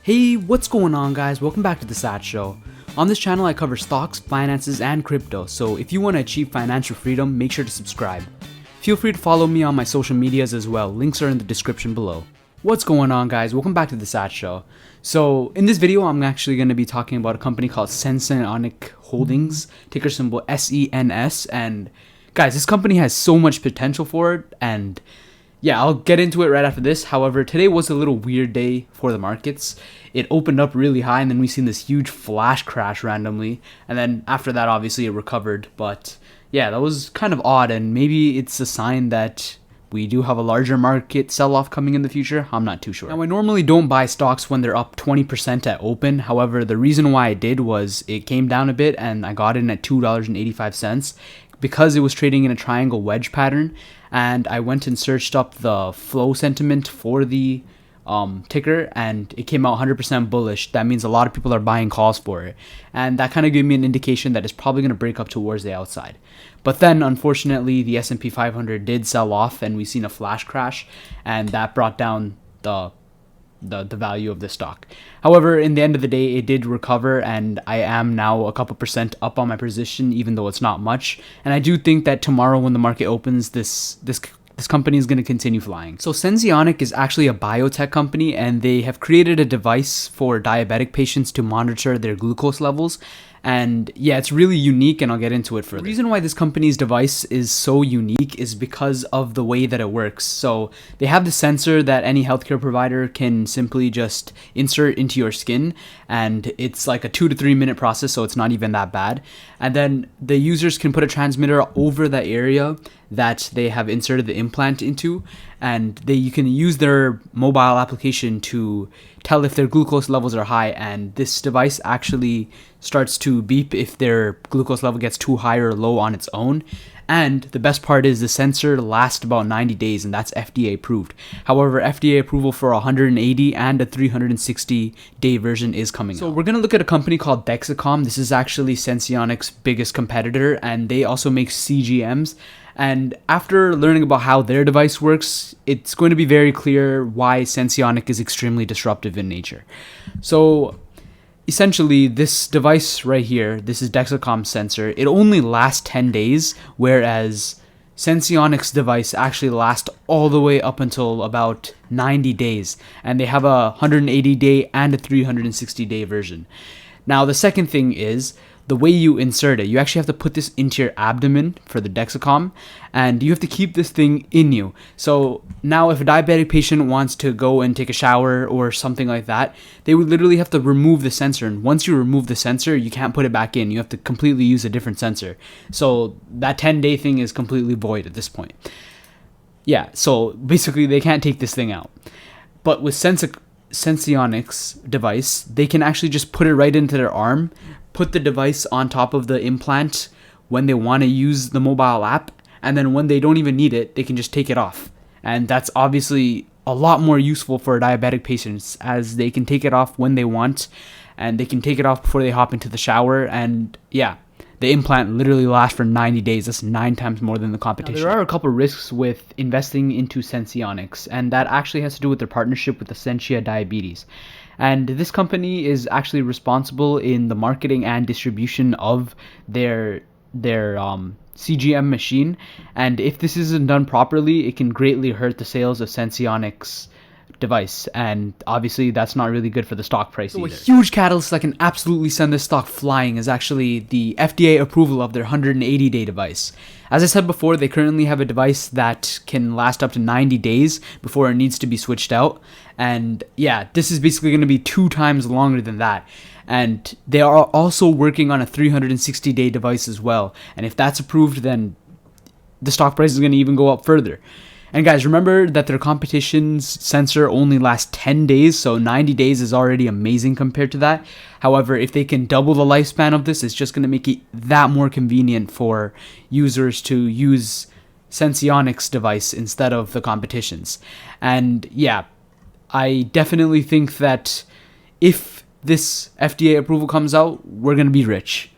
Hey, what's going on guys? Welcome back to the SAT Show. On this channel I cover stocks, finances, and crypto, so if you want to achieve financial freedom, make sure to subscribe. Feel free to follow me on my social medias as well, links are in the description below. What's going on guys? Welcome back to the SAT Show. So in this video I'm actually going to be talking about a company called Senseonics Holdings, ticker symbol SENS, and guys, this company has so much potential for it, and yeah, I'll get into it right after this. However, today was a little weird day for the markets. It opened up really high and then we seen this huge flash crash randomly. And then after that, obviously it recovered. But yeah, that was kind of odd, and maybe it's a sign that we do have a larger market sell-off coming in the future. I'm not too sure. Now, I normally don't buy stocks when they're up 20% at open. However, the reason why I did was it came down a bit and I got in at $2.85 because it was trading in a triangle wedge pattern. And I went and searched up the flow sentiment for the ticker, and it came out 100% bullish. That means a lot of people are buying calls for it, and that kind of gave me an indication that it's probably going to break up towards the outside. But then unfortunately the S&P 500 did sell off and we've seen a flash crash, and that brought down the value of the stock. However, in the end of the day, it did recover, and I am now a couple percent up on my position, even though it's not much. And I do think that tomorrow when the market opens, this company is going to continue flying. So Senseonics is actually a biotech company, and they have created a device for diabetic patients to monitor their glucose levels. And yeah, it's really unique, and I'll get into it further. The reason why this company's device is so unique is because of the way that it works. So they have the sensor that any healthcare provider can simply just insert into your skin, and it's like a 2 to 3 minute process, so it's not even that bad. And then the users can put a transmitter over the area that they have inserted the implant into, and you can use their mobile application to tell if their glucose levels are high, and this device actually starts to beep if their glucose level gets too high or low on its own. And the best part is the sensor lasts about 90 days, and that's FDA approved. However, FDA approval for 180 and a 360 day version is coming out. So we're going to look at a company called Dexcom. This is actually Senseonics' biggest competitor, and they also make CGMs. And after learning about how their device works, it's going to be very clear why Senseonics is extremely disruptive in nature. So essentially, this device right here, this is Dexcom's sensor. It only lasts 10 days, whereas Senseonics' device actually lasts all the way up until about 90 days. And they have a 180 day and a 360 day version. Now, the second thing is the way you insert it. You actually have to put this into your abdomen for the Dexcom, and you have to keep this thing in you. So now if a diabetic patient wants to go and take a shower or something like that, they would literally have to remove the sensor. And once you remove the sensor, you can't put it back in. You have to completely use a different sensor. So that 10-day thing is completely void at this point. Yeah, so basically they can't take this thing out. But with Senseonics device, they can actually just put it right into their arm, put the device on top of the implant when they want to use the mobile app, and then when they don't even need it, they can just take it off. And that's obviously a lot more useful for diabetic patients, as they can take it off when they want, and they can take it off before they hop into the shower. And yeah, the implant literally lasts for 90 days. That's 9 times more than the competition. Now, there are a couple risks with investing into Senseonics, and that actually has to do with their partnership with Essentia Diabetes. And this company is actually responsible in the marketing and distribution of their CGM machine. And if this isn't done properly, it can greatly hurt the sales of Senseonics device, and obviously that's not really good for the stock price either. A huge catalyst that can absolutely send this stock flying is actually the FDA approval of their 180 day device. As I said before, they currently have a device that can last up to 90 days before it needs to be switched out, and yeah, this is basically going to be 2 times longer than that. And they are also working on a 360 day device as well, and if that's approved, then the stock price is going to even go up further. And guys, remember that their competition's sensor only lasts 10 days, so 90 days is already amazing compared to that. However, if they can double the lifespan of this, it's just going to make it that more convenient for users to use Senseonics device instead of the competition's. And yeah, I definitely think that if this FDA approval comes out, we're going to be rich.